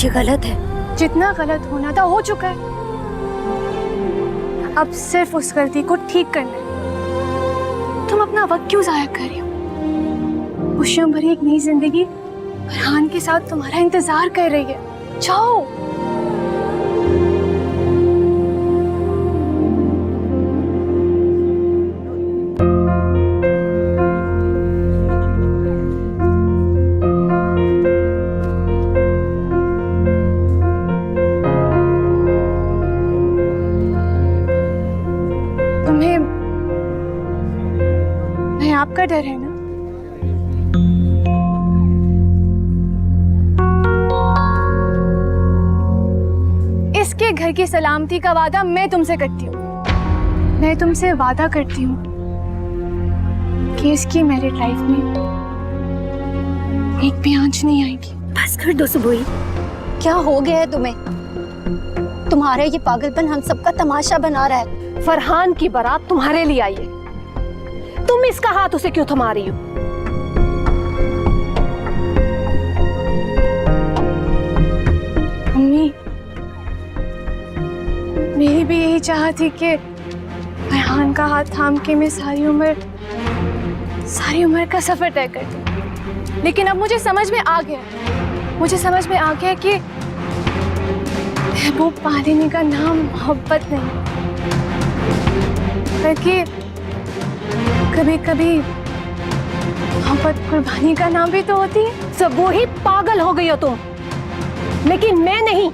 ये गलत है। जितना गलत होना था हो चुका है, अब सिर्फ उस गलती को ठीक करना है। तुम अपना वक्त क्यों जाया कर रही हो? खुशियों भरी एक नई जिंदगी फरहान के साथ तुम्हारा इंतजार कर रही है। जाओ। तुम्हें आपका डर है ना? इसके घर की सलामती का वादा मैं तुमसे करती हूँ। मैं तुमसे वादा करती हूँ कि इसकी मैरिड लाइफ में एक भी आंच नहीं आएगी। बस कर दो सुबोई, क्या हो गया है तुम्हें? तुम्हारा ये पागलपन हम सबका तमाशा बना रहा है। फरहान की बारात तुम्हारे लिए आई है, तुम इसका हाथ उसे क्यों थमा रही हो? मम्मी, मेरी भी यही चाह थी कि फरहान का हाथ थाम के मैं सारी उम्र का सफर तय कर दूं। लेकिन अब मुझे समझ में आ गया कि महबूब पालिनी का नाम मोहब्बत नहीं, बल्कि कभी कभी मोहब्बत कुर्बानी का नाम भी तो होती है। सब वो ही पागल हो गई हो तुम, लेकिन मैं नहीं।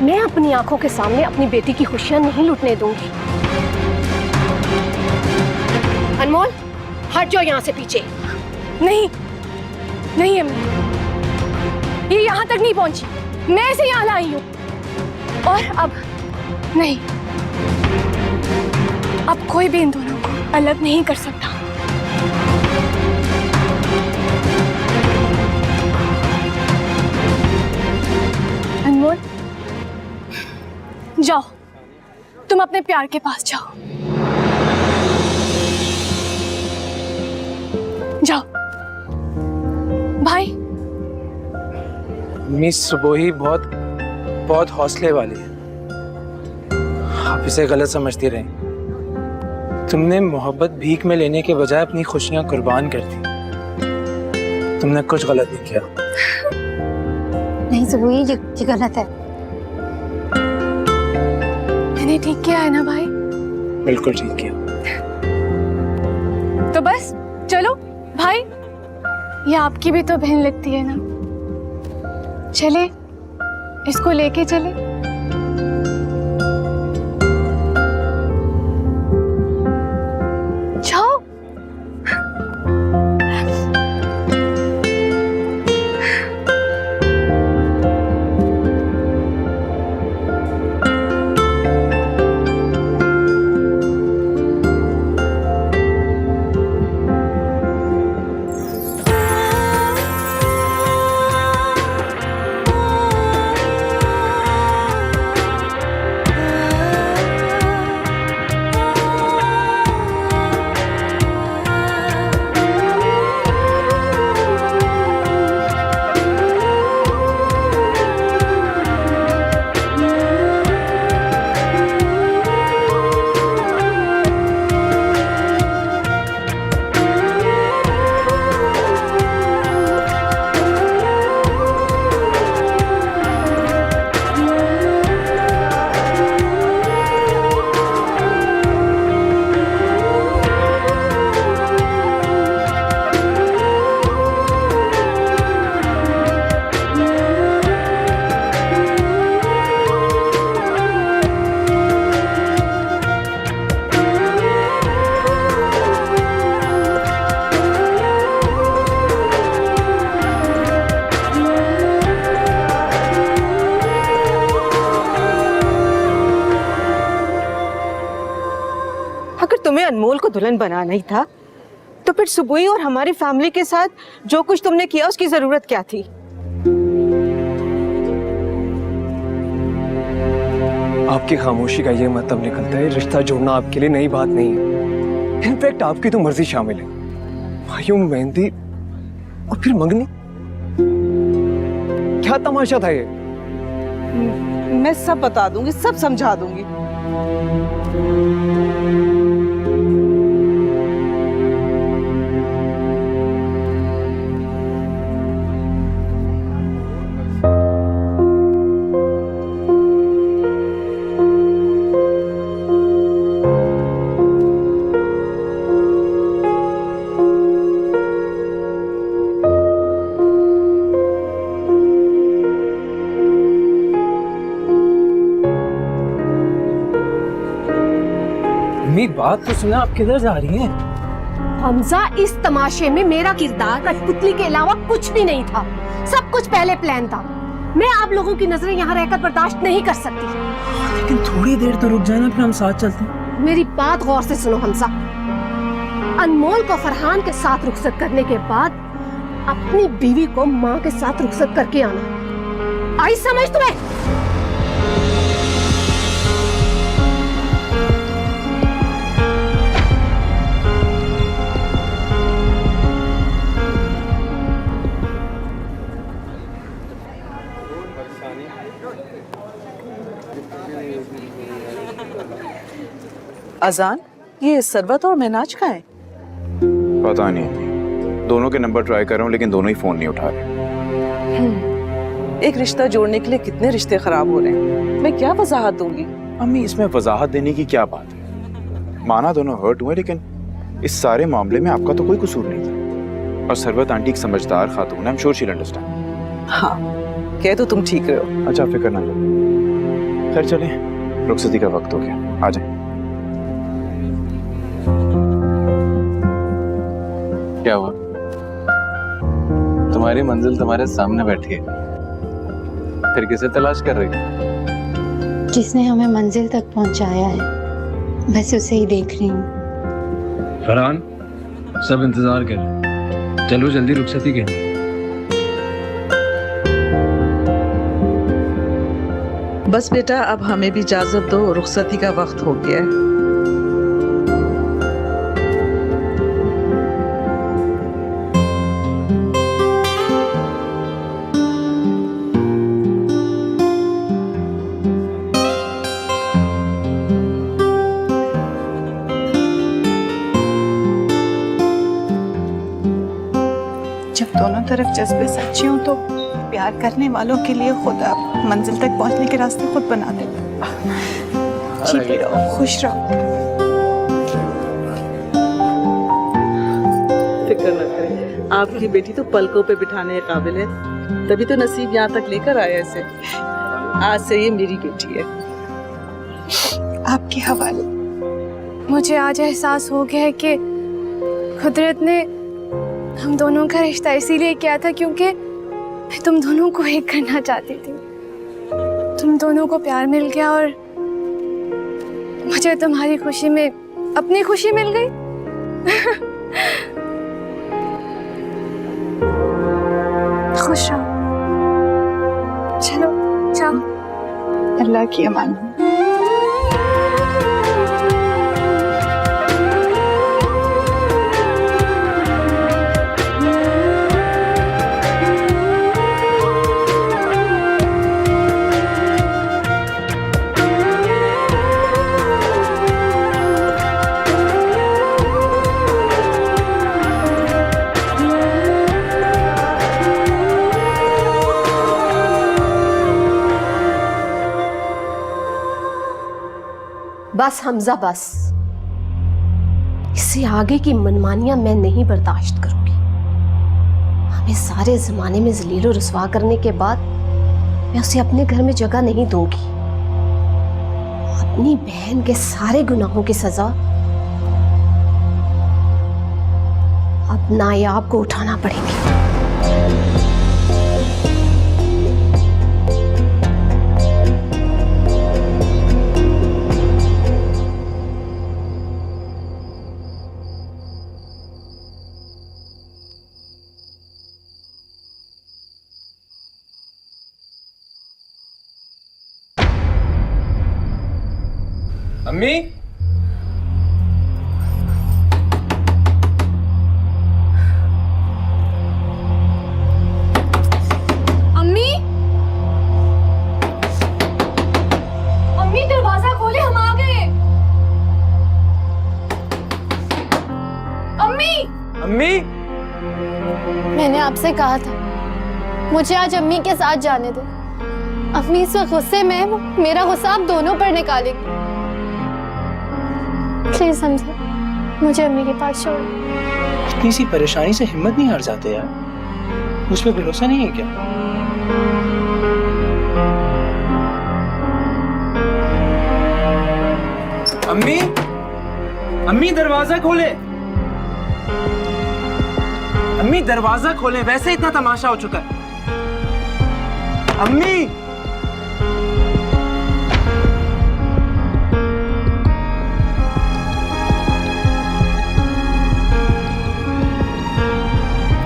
मैं अपनी आंखों के सामने अपनी बेटी की खुशियां नहीं लुटने दूंगी। अनमोल, हट जाओ यहाँ से पीछे। नहीं अम्मी, ये यहाँ तक नहीं पहुंची, मैं इसे यहाँ लाई हूँ। और अब नहीं, अब कोई भी इन दोनों को अलग नहीं कर सकता। अनमोल, जाओ, तुम अपने प्यार के पास जाओ। जाओ भाई। मिस सुबोही बहुत हौसले वाली है, आप इसे गलत समझती रही। तुमने मोहब्बत भीख में लेने के बजाय अपनी खुशियां कुर्बान कर दी। तुमने कुछ गलत नहीं किया। नहीं सुबोही, ये गलत है। मैंने ठीक किया है ना भाई? बिल्कुल ठीक किया। तो बस चलो भाई, ये आपकी भी तो बहन लगती है ना, चले इसको लेके चले। जाओ। तुम्हें अनमोल को दुल्हन बनाना ही था तो फिर सुबोही और हमारी फैमिली के साथ जो कुछ तुमने किया उसकी जरूरत क्या थी? आपकी खामोशी का ये मतलब निकलता है रिश्ता जोड़ना आपके लिए नई बात नहीं है। इनफैक्ट आपकी तो मर्जी शामिल है। भाइयों, मेहंदी और फिर मंगनी, क्या तमाशा था ये? मैं सब बता दूंगी, सब समझा दूंगी। अम्मी बात तो सुना, आप किधर जा रही हैं? हमजा, इस तमाशे में मेरा किरदार कठपुतली के अलावा कुछ भी नहीं था। सब कुछ पहले प्लान था। मैं आप लोगों की नजरें यहाँ रहकर बर्दाश्त नहीं कर सकती। लेकिन थोड़ी देर तो रुक जाना, फिर हम साथ चलते हैं। मेरी बात गौर से सुनो हमजा। अनमोल को फरहान के साथ रुखसत करने के बाद अपनी बीवी को माँ के साथ रुखसत करके आना। आई समझ तुम्हें? अजान, ये सरबत और महनाज का है? पता नहीं, दोनों के नंबर ट्राई कर रहा हूँ लेकिन दोनों ही फोन नहीं उठा रहे। एक रिश्ता जोड़ने के लिए कितने रिश्ते खराब हो रहे हैं, मैं क्या वजाहत दूंगी? अम्मी, इसमें वजाहत देने की क्या बात है? माना दोनों हर्ट हुए, लेकिन इस सारे मामले में आपका तो कोई कसूर नहीं था। और सरबत आंटी एक समझदार खातून है, I am sure she will understand. हाँ, कह तो तुम ठीक रहे हो। अच्छा, फिक्र ना करो। खैर चलें, रुखसती का वक्त हो गया, आ जाए। क्या हुआ? तुम्हारी मंजिल तुम्हारे सामने बैठी है, फिर किसे तलाश कर रही हो? जिसने हमें मंजिल तक पहुंचाया है, बस उसे ही देख रही हूँ। फरहान, सब इंतजार कर, चलो जल्दी रुखसती के। बस बेटा, अब हमें भी इजाजत दो, रुखसती का वक्त हो गया है। जब दोनों तरफ जज्बे सच्चे हों तो प्यार करने वालों के लिए खुदा मंजिल तक पहुंचने के रास्ते खुद बना देता। जीती रहो, खुश रहो। फिक्र न करें, आपकी बेटी तो पलकों पे बिठाने के काबिल है, तभी तो नसीब यहाँ तक लेकर आया इसे। आज से ये मेरी बेटी है। आपके हवाले। मुझे आज एहसास हो गया है कि कुदरत ने हम दोनों का रिश्ता इसीलिए किया था क्योंकि मैं तुम दोनों को एक करना चाहती थी। तुम दोनों को प्यार मिल गया और मुझे तुम्हारी खुशी में अपनी खुशी मिल गई। खुश रहो। चलो जाओ। अल्लाह की अमान। बस हमजा, बस। इससे आगे की मनमानियां मैं नहीं बर्दाश्त करूंगी। हमें सारे जमाने में जलील और रुसवा करने के बाद मैं उसे अपने घर में जगह नहीं दूंगी। अपनी बहन के सारे गुनाहों की सजा अब नायाब को उठाना पड़ेगी। अम्मी, अम्मी, अम्मी, मैंने आपसे कहा था मुझे आज अम्मी के साथ जाने दो। अम्मी इस वक्त गुस्से में है, वो मेरा गुस्सा आप दोनों पर निकालेंगे। प्लीज समझो, मुझे अम्मी के पास छोड़ो। इतनी सी परेशानी से हिम्मत नहीं हार जाते यार। मुझ पे भरोसा नहीं है क्या? अम्मी, अम्मी दरवाजा खोले। अम्मी दरवाजा खोले, वैसे इतना तमाशा हो चुका है। अम्मी,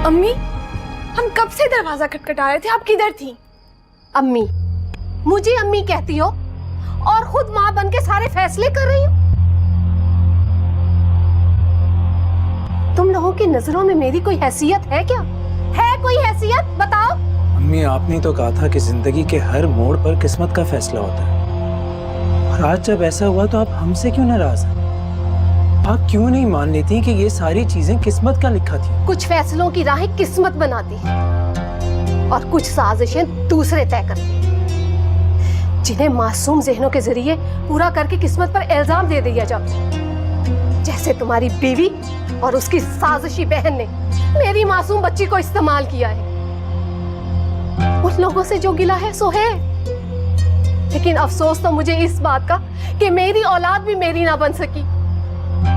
अम्मी, हम कब से दरवाजा खटखटा रहे थे, आप किधर थी? अम्मी, मुझे अम्मी कहती हो और खुद माँ बन के सारे फैसले कर रही हो। तुम लोगों की नजरों में मेरी कोई हैसियत है क्या? है कोई हैसियत? बताओ। अम्मी, आपने तो कहा था कि जिंदगी के हर मोड़ पर किस्मत का फैसला होता है, और आज जब ऐसा हुआ तो आप हमसे क्यों नाराज हैं? आप क्यों नहीं मान लेती कि ये सारी चीजें किस्मत का लिखा थी? कुछ फैसलों की राहें किस्मत बनाती है और कुछ साजिशें दूसरे तय करते हैं, जिन्हें मासूम जहनों के जरिए पूरा करके किस्मत पर इल्जाम दे दिया जाता है। जैसे तुम्हारी बीवी और उसकी साजिशी बहन ने मेरी मासूम बच्ची को इस्तेमाल किया है। उन लोगों से जो गिला है सो है, लेकिन अफसोस तो मुझे इस बात का कि मेरी औलाद भी मेरी ना बन सकी।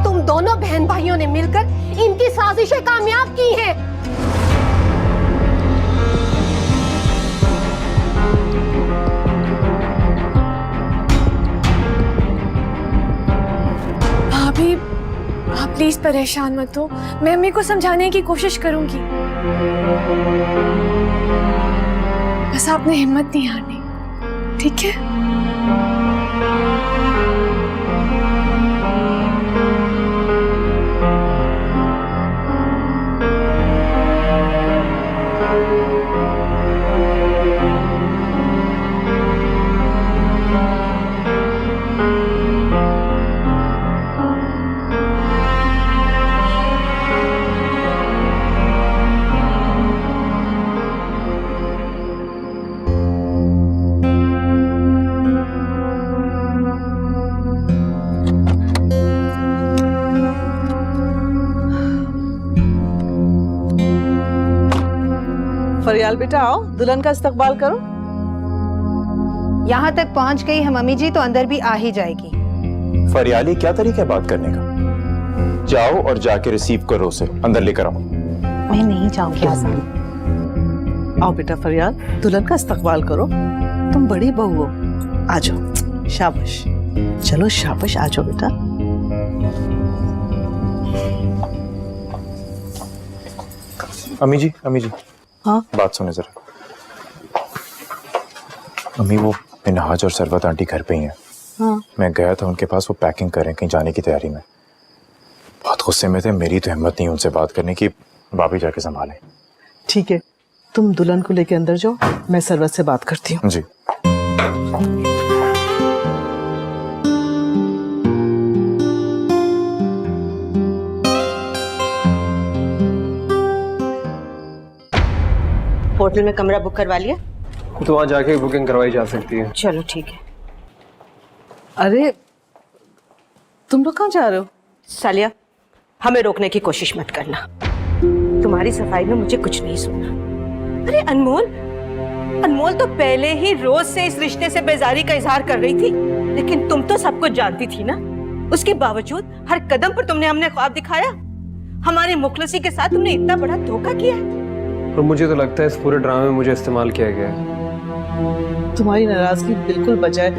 तुम दोनों बहन भाइयों ने मिलकर इनकी साजिशें कामयाब की हैं। भाभी, आप प्लीज परेशान मत हो, मैं अम्मी को समझाने की कोशिश करूंगी। बस आपने हिम्मत नहीं हारनी, ठीक है? फरियाल बेटा, आओ दुल्हन का इस्तकबाल करो। यहाँ तक पहुँच गई है मम्मी जी, तो अंदर भी आ ही जाएगी। फरियाली, क्या तरीका है बात करने का? जाओ और जाके रिसीव करो उसे, अंदर लेकर आओ। मैं नहीं जाऊंगी आसान। आओ बेटा फरियाल, दुल्हन का इस्तकबाल करो। तुम बड़ी बहू हो, आ जाओ। शाबाश, चलो शाबाश, आ जाओ बेटा। अम्मी जी, अम्मी जी, हाँ बात सुने जरा। अम्मी, वो मिनहाज और सरवत आंटी घर पे ही हैं। हाँ। मैं गया था उनके पास, वो पैकिंग कर रहे हैं कहीं जाने की तैयारी में। बहुत गुस्से में थे, मेरी तो हिम्मत नहीं उनसे बात करने की। भाभी जाके संभालें। ठीक है, तुम दुल्हन को लेके अंदर जाओ, मैं सरवत से बात करती हूँ। जी। होटल में कमरा बुक करवा लिया? तो वहाँ जाके बुकिंग करवाई जा सकती है। चलो ठीक है। अरे तुम लोग कहाँ जा रहे हो? सालिया, हमें रोकने की कोशिश मत करना। तुम्हारी सफाई में मुझे कुछ नहीं सुनना। अरे अनमोल, अनमोल तो पहले ही रोज से इस रिश्ते से बेजारी का इजहार कर रही थी, लेकिन तुम तो सब कुछ जानती थी ना। उसके बावजूद हर कदम पर तुमने हमने ख्वाब दिखाया। हमारी मुखलसी के साथ तुमने इतना बड़ा धोखा किया है। और मुझे तो लगता है इस पूरे ड्रामे में मुझे इस्तेमाल किया गया है। तुम्हारी नाराजगी बिल्कुल बजाय,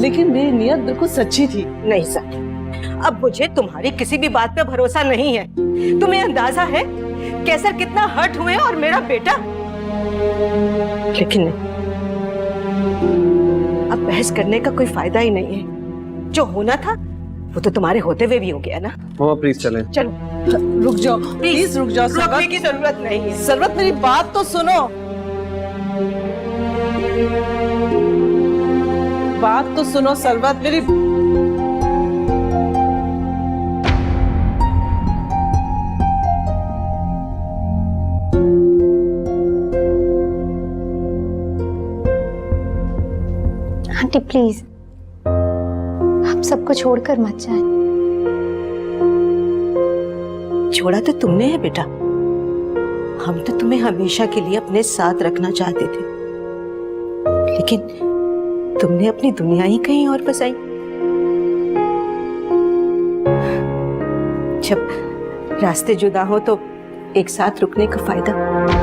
लेकिन मेरी नीयत बिल्कुल सच्ची थी। नहीं सर, अब मुझे तुम्हारी किसी भी बात पे भरोसा नहीं है। तुम्हें अंदाजा है कैसर कितना हर्ट हुए और मेरा बेटा। लेकिन अब बहस करने का कोई फायदा ही नहीं है। जो होना था वो तो तुम्हारे होते हुए भी हो गया ना। मामा प्लीज चलें। चलो रुक जाओ, प्लीज रुक जाओ। रोकने की जरूरत नहीं है। सरवत, मेरी बात तो सुनो। बात तो सुनो सरवत, मेरी। आंटी प्लीज, आप सबको छोड़कर मत जाए। छोड़ा तो तुमने है बेटा, हम तो तुम्हें हमेशा के लिए अपने साथ रखना चाहते थे, लेकिन तुमने अपनी दुनिया ही कहीं और बसाई। जब रास्ते जुदा हो तो एक साथ रुकने का फायदा।